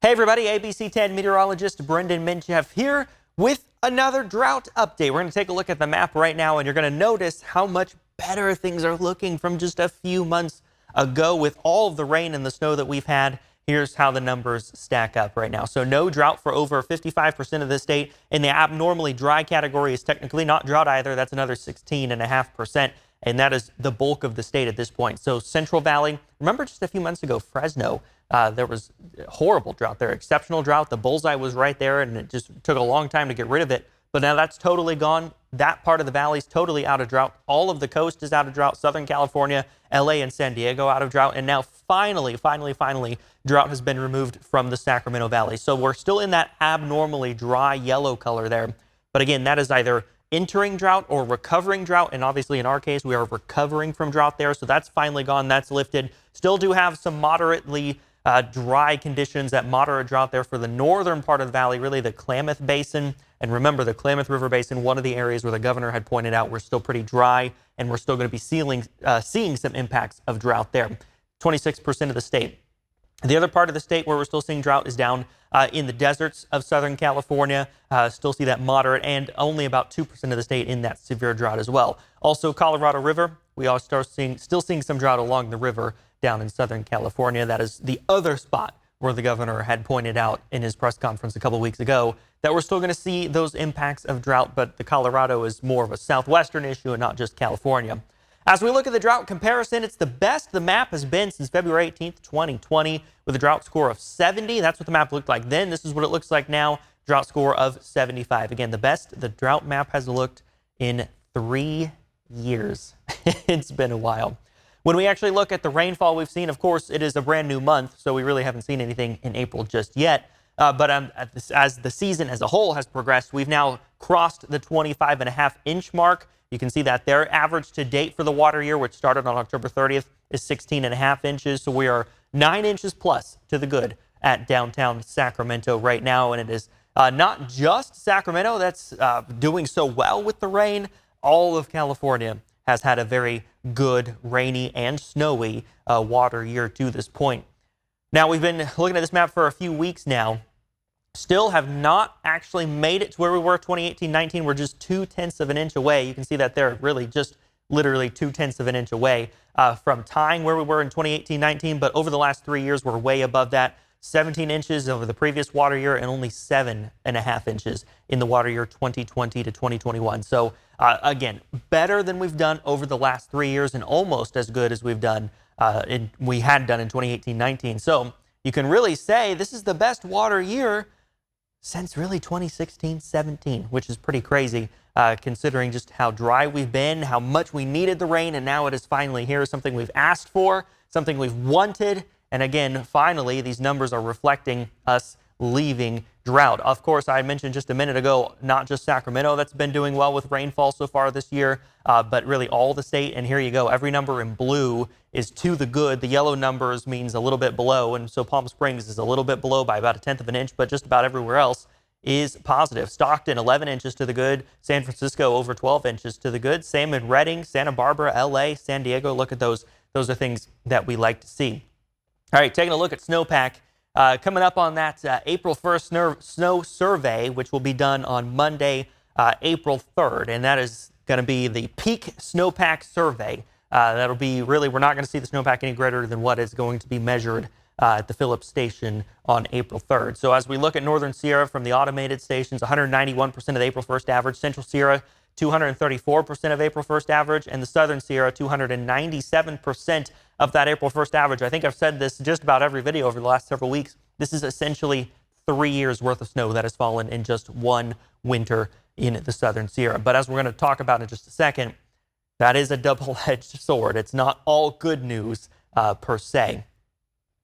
Hey everybody, ABC 10 meteorologist Brenden Mincheff here with another drought update. We're going to take a look at the map right now, and you're going to notice how much better things are looking from just a few months ago with all of the rain and the snow that we've had. Here's how the numbers stack up right now. So no drought for over 55% of the state. In the abnormally dry category is technically not drought either. That's another 16.5%. And that is the bulk of the state at this point. So Central Valley, remember just a few months ago, Fresno, there was horrible drought there, exceptional drought. The bullseye was right there, and it just took a long time to get rid of it. But now that's totally gone. That part of the valley is totally out of drought. All of the coast is out of drought. Southern California, LA, and San Diego out of drought. And now finally, drought has been removed from the Sacramento Valley. So we're still in that abnormally dry yellow color there. But again, that is either entering drought or recovering drought. And obviously in our case, we are recovering from drought there. So that's finally gone. That's lifted. Still do have some moderately dry conditions, that moderate drought there for the northern part of the valley, really the Klamath Basin. And remember, the Klamath River Basin, one of the areas where the governor had pointed out we're still pretty dry, and we're still going to be seeing some impacts of drought there. 26% of the state. The other part of the state where we're still seeing drought is down in the deserts of Southern California. Still see that moderate, and only about 2% of the state in that severe drought as well. Also, Colorado River, we are still seeing some drought along the river down in Southern California. That is the other spot where the governor had pointed out in his press conference a couple weeks ago that we're still going to see those impacts of drought, but the Colorado is more of a southwestern issue and not just California. As we look at the drought comparison, it's the best the map has been since February 18th, 2020, with a drought score of 70. That's what the map looked like then. This is what it looks like now, drought score of 75. Again, the best the drought map has looked in 3 years. It's been a while. When we actually look at the rainfall we've seen, of course, it is a brand new month, so we really haven't seen anything in April just yet. But as the season as a whole has progressed, we've now crossed the 25.5-inch mark. You can see that there. Average to date for the water year, which started on October 30th, is 16.5 inches. So we are 9 inches plus to the good at downtown Sacramento right now. And it is not just Sacramento that's doing so well with the rain. All of California has had a very good, rainy and snowy water year to this point. Now, we've been looking at this map for a few weeks now. Still have not actually made it to where we were 2018-19. We're just 0.2 of an inch away. You can see that there, really just literally 0.2 of an inch away from tying where we were in 2018-19. But over the last 3 years, we're way above that. 17 inches over the previous water year and only 7.5 inches in the water year 2020 to 2021. So again, better than we've done over the last 3 years and almost as good as we've done we had done in 2018-19. So you can really say this is the best water year since really 2016-17, which is pretty crazy considering just how dry we've been, how much we needed the rain, and now it is finally here, something we've asked for, something we've wanted. And again, finally, these numbers are reflecting us leaving drought. Of course, I mentioned just a minute ago, not just Sacramento that's been doing well with rainfall so far this year, but really all the state. And here you go. Every number in blue is to the good. The yellow numbers means a little bit below. And so Palm Springs is a little bit below by about 1/10 of an inch, but just about everywhere else is positive. Stockton, 11 inches to the good. San Francisco, over 12 inches to the good. Same in Redding, Santa Barbara, LA, San Diego. Look at those. Those are things that we like to see. All right, taking a look at Snowpack. Coming up on that April 1st snow survey, which will be done on Monday, April 3rd. And that is going to be the peak snowpack survey. That'll be really, we're not going to see the snowpack any greater than what is going to be measured at the Phillips station on April 3rd. So as we look at Northern Sierra from the automated stations, 191% of the April 1st average. Central Sierra, 234% of April 1st average, and the Southern Sierra, 297% of that April 1st average. I think I've said this just about every video over the last several weeks. This is essentially 3 years worth of snow that has fallen in just one winter in the Southern Sierra. But as we're going to talk about in just a second, that is a double-edged sword. It's not all good news per se.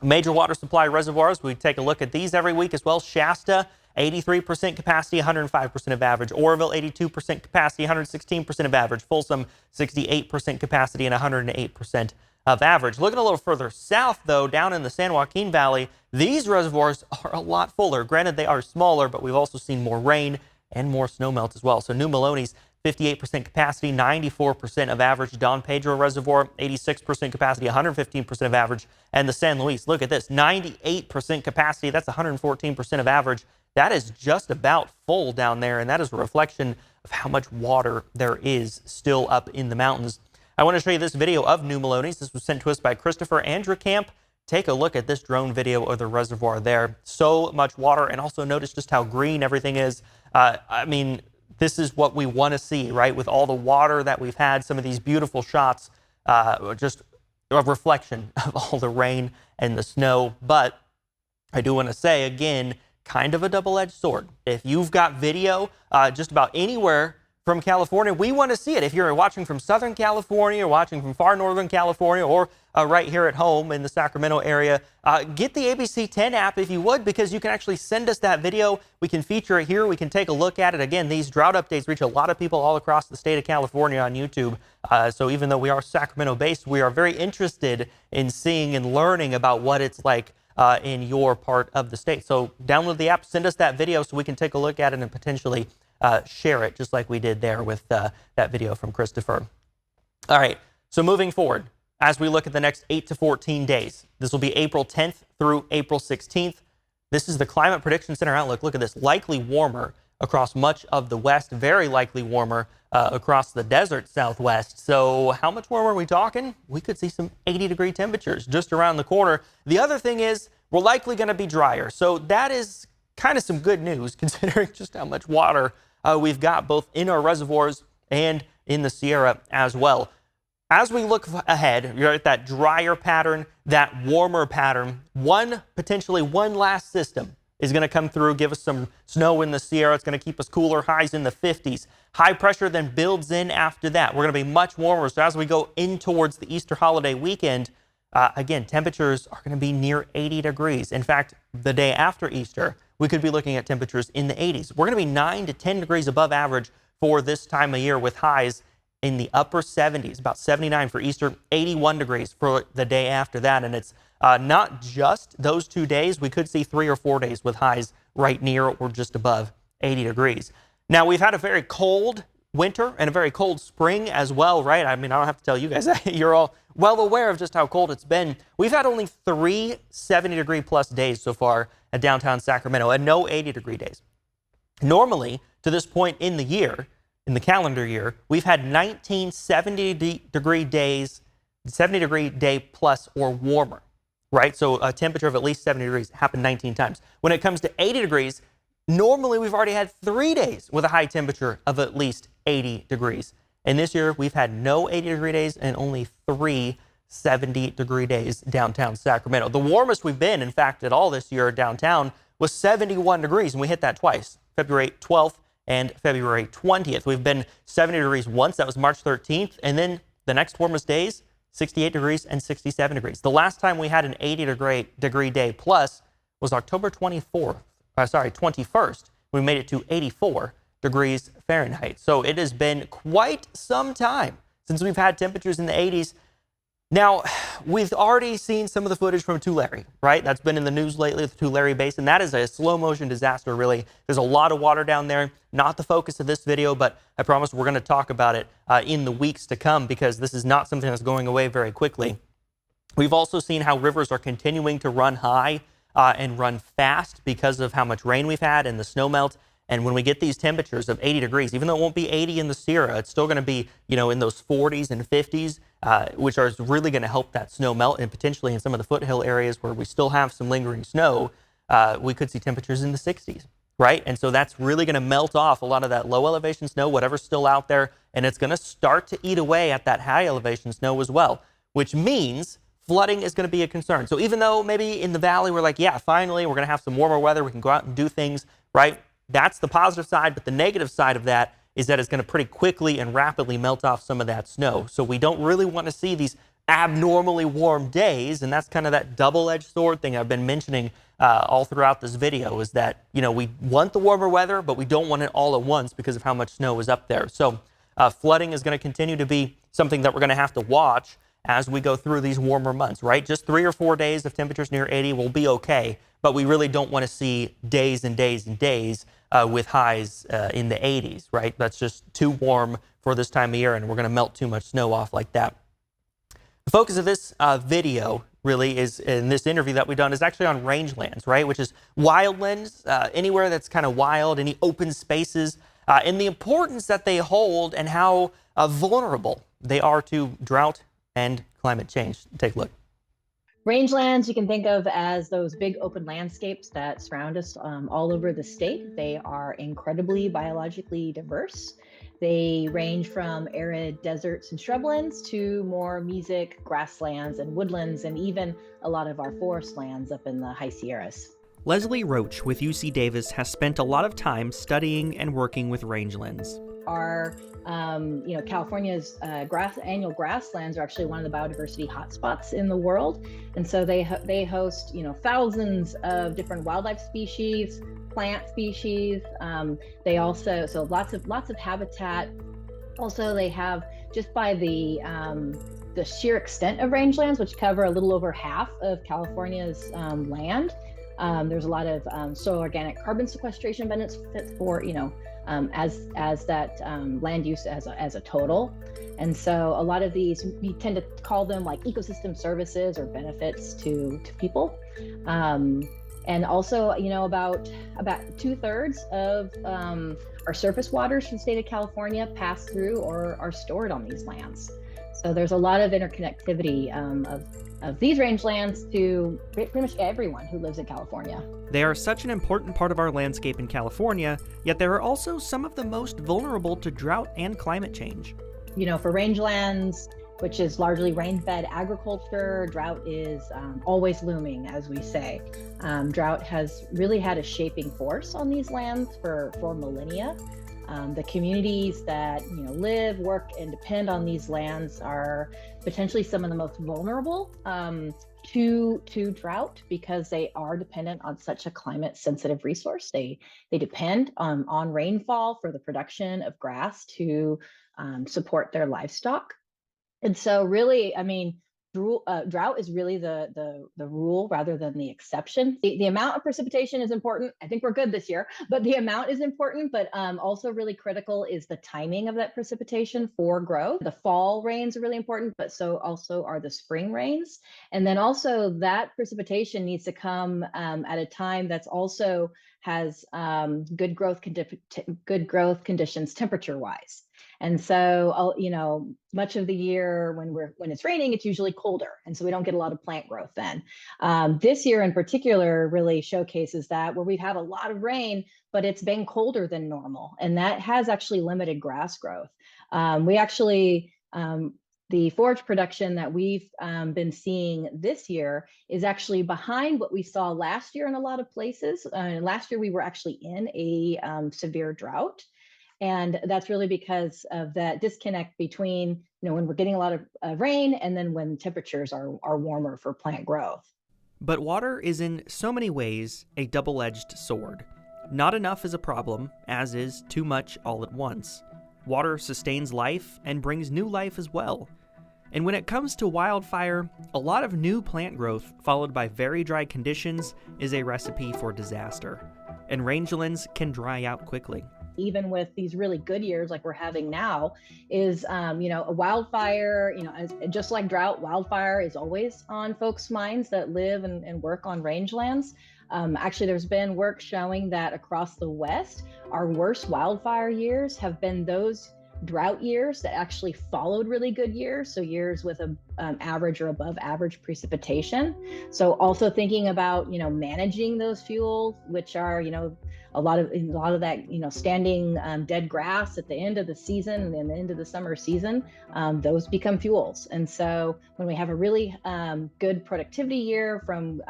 Major water supply reservoirs, we take a look at these every week as well. Shasta, 83% capacity, 105% of average. Oroville, 82% capacity, 116% of average. Folsom, 68% capacity and 108% of average. Looking a little further south, though, down in the San Joaquin Valley, these reservoirs are a lot fuller. Granted, they are smaller, but we've also seen more rain and more snowmelt as well. So New Melones, 58% capacity, 94% of average. Don Pedro Reservoir, 86% capacity, 115% of average. And the San Luis, look at this, 98% capacity. That's 114% of average. That is just about full down there, and that is a reflection of how much water there is still up in the mountains. I want to show you this video of New Melones. This was sent to us by Christopher Andrew Camp. Take a look at this drone video of the reservoir there. So much water, and also notice just how green everything is. I mean, this is what we want to see, right? With all the water that we've had, some of these beautiful shots, just a reflection of all the rain and the snow. But I do want to say, again, kind of a double-edged sword. If you've got video just about anywhere from California, we want to see it. If you're watching from Southern California or watching from far Northern California or right here at home in the Sacramento area, get the ABC 10 app if you would, because you can actually send us that video. We can feature it here. We can take a look at it. Again, these drought updates reach a lot of people all across the state of California on YouTube. So even though we are Sacramento based, we are very interested in seeing and learning about what it's like in your part of the state. So download the app, send us that video so we can take a look at it and potentially share it, just like we did there with that video from Christopher. All right, so moving forward, as we look at the next 8 to 14 days, this will be April 10th through April 16th. This is the Climate Prediction Center outlook. Look at this, likely warmer across much of the west, very likely warmer across the desert southwest. So how much warmer are we talking? We could see some 80-degree temperatures just around the corner. The other thing is we're likely going to be drier. So that is kind of some good news considering just how much water we've got both in our reservoirs and in the Sierra as well. As we look ahead, you're at that drier pattern, that warmer pattern. Potentially one last system is going to come through, give us some snow in the Sierra. It's going to keep us cooler, highs in the 50s. High pressure then builds in after that. We're going to be much warmer. So as we go in towards the Easter holiday weekend, again, temperatures are going to be near 80 degrees. In fact, the day after Easter, we could be looking at temperatures in the 80s. We're going to be 9 to 10 degrees above average for this time of year, with highs in the upper 70s, about 79 for Easter, 81 degrees for the day after that. And it's not just those 2 days. We could see 3 or 4 days with highs right near or just above 80 degrees. Now, we've had a very cold winter and a very cold spring as well, right? I mean, I don't have to tell you guys that. You're all well aware of just how cold it's been. We've had only 3 70-degree plus days so far at downtown Sacramento and no 80-degree days. Normally, to this point in the year, in the calendar year, we've had 19 70-degree days, 70-degree day plus or warmer, right? So a temperature of at least 70 degrees happened 19 times. When it comes to 80 degrees, normally we've already had 3 days with a high temperature of at least 80 degrees. And this year, we've had no 80-degree days and only 3 70-degree days downtown Sacramento. The warmest we've been, in fact, at all this year downtown was 71 degrees, and we hit that twice, February 12th and February 20th. We've been 70 degrees once, that was March 13th, and then the next warmest days, 68 degrees and 67 degrees. The last time we had an 80-degree day plus was October 21st. We made it to 84 degrees Fahrenheit. So it has been quite some time since we've had temperatures in the 80s. Now, we've already seen some of the footage from Tulare, right? That's been in the news lately, the Tulare Basin. That is a slow-motion disaster, really. There's a lot of water down there. Not the focus of this video, but I promise we're going to talk about it in the weeks to come, because this is not something that's going away very quickly. We've also seen how rivers are continuing to run high and run fast because of how much rain we've had and the snow melt. And when we get these temperatures of 80 degrees, even though it won't be 80 in the Sierra, it's still going to be, in those 40s and 50s, which are really going to help that snow melt. And potentially in some of the foothill areas where we still have some lingering snow, we could see temperatures in the 60s, right? And so that's really going to melt off a lot of that low elevation snow, whatever's still out there, and it's going to start to eat away at that high elevation snow as well, which means flooding is going to be a concern. So even though maybe in the valley we're like, yeah, finally we're going to have some warmer weather, we can go out and do things, right? That's the positive side, but the negative side of that is that it's going to pretty quickly and rapidly melt off some of that snow. So we don't really want to see these abnormally warm days, and that's kind of that double-edged sword thing I've been mentioning all throughout this video, is that, we want the warmer weather, but we don't want it all at once because of how much snow is up there. So flooding is going to continue to be something that we're going to have to watch as we go through these warmer months, right? Just 3 or 4 days of temperatures near 80 will be okay, but we really don't want to see days and days and days with highs in the 80s, right? That's just too warm for this time of year, and we're going to melt too much snow off like that. The focus of this video really is, in this interview that we've done, is actually on rangelands, right? Which is wildlands, anywhere that's kind of wild, any open spaces, and the importance that they hold and how vulnerable they are to drought and climate change. Take a look. Rangelands you can think of as those big open landscapes that surround us all over the state. They are incredibly biologically diverse. They range from arid deserts and shrublands to more mesic grasslands and woodlands, and even a lot of our forest lands up in the high Sierras. Leslie Roach with UC Davis has spent a lot of time studying and working with rangelands. Our, California's annual grasslands are actually one of the biodiversity hotspots in the world, and so they host thousands of different wildlife species, plant species. They also lots of habitat. Also, they have, just by the sheer extent of rangelands, which cover a little over half of California's land. There's a lot of soil organic carbon sequestration benefits for as that land use as a total. And so a lot of these, we tend to call them like ecosystem services or benefits to people. And also, about 2/3 of our surface waters from the state of California pass through or are stored on these lands. So there's a lot of interconnectivity of these rangelands to pretty much everyone who lives in California. They are such an important part of our landscape in California, yet they are also some of the most vulnerable to drought and climate change. For rangelands, which is largely rain-fed agriculture, drought is always looming, as we say. Drought has really had a shaping force on these lands for millennia. The communities that live, work, and depend on these lands are potentially some of the most vulnerable to drought, because they are dependent on such a climate-sensitive resource. They depend on rainfall for the production of grass to support their livestock. And so really, drought is really the rule rather than the exception. The amount of precipitation is important. I think we're good this year, but the amount is important. But also really critical is the timing of that precipitation for growth. The fall rains are really important, but so also are the spring rains. And then also that precipitation needs to come at a time that's also has good growth conditions temperature-wise. And so, much of the year when it's raining, it's usually colder, and so we don't get a lot of plant growth then. This year in particular really showcases that, where we've had a lot of rain, but it's been colder than normal, and that has actually limited grass growth. The forage production that we've been seeing this year is actually behind what we saw last year in a lot of places. Last year we were actually in a severe drought. And that's really because of that disconnect between, when we're getting a lot of rain and then when temperatures are warmer for plant growth. But water is in so many ways a double-edged sword. Not enough is a problem, as is too much all at once. Water sustains life and brings new life as well. And when it comes to wildfire, a lot of new plant growth followed by very dry conditions is a recipe for disaster. And rangelands can dry out quickly. Even with these really good years like we're having now, is a wildfire, just like drought, wildfire is always on folks' minds that live and work on rangelands. Actually, there's been work showing that across the West, our worst wildfire years have been those drought years that actually followed really good years, so years with a average or above average precipitation. So also thinking about managing those fuels, which are a lot of that standing dead grass at the end of the season and then the end of the summer season, those become fuels. And so when we have a really good productivity year from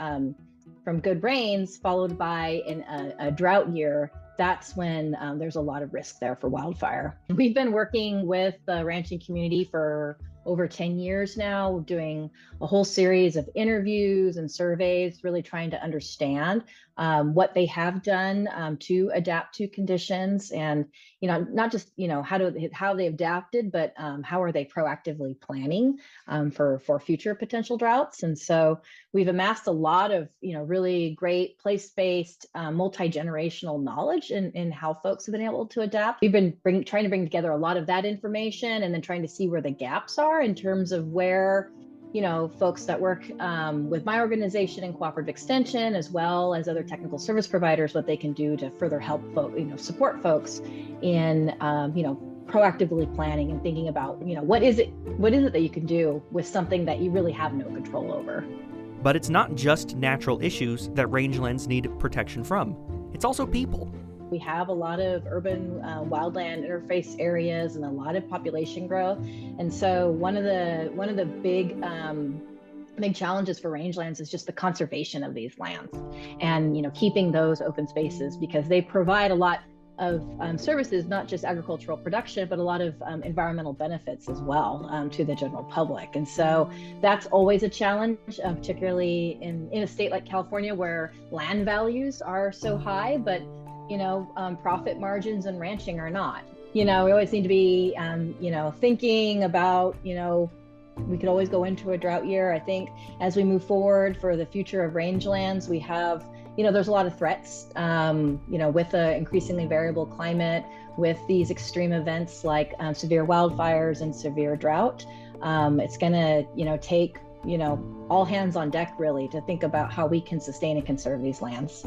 good rains followed by a drought year, that's when there's a lot of risk there for wildfire. We've been working with the ranching community for over 10 years now, doing a whole series of interviews and surveys, really trying to understand what they have done to adapt to conditions, and not just how they adapted, but how are they proactively planning for future potential droughts. And so we've amassed a lot of really great place-based multi-generational knowledge in how folks have been able to adapt. We've been trying to bring together a lot of that information, and then trying to see where the gaps are in terms of where folks that work with my organization and cooperative extension, as well as other technical service providers, what they can do to further help support folks in proactively planning and thinking about what is it that you can do with something that you really have no control over. But it's not just natural issues that rangelands need protection from. It's also people. We have a lot of urban wildland interface areas and a lot of population growth, and so one of the big challenges for rangelands is just the conservation of these lands, and keeping those open spaces, because they provide a lot of services, not just agricultural production, but a lot of environmental benefits as well to the general public. And so that's always a challenge, particularly in a state like California, where land values are so high, but profit margins and ranching are not. We always need to be, thinking about, we could always go into a drought year. I think as we move forward for the future of rangelands, we have, there's a lot of threats, with the increasingly variable climate, with these extreme events like severe wildfires and severe drought. It's going to, take, all hands on deck really to think about how we can sustain and conserve these lands.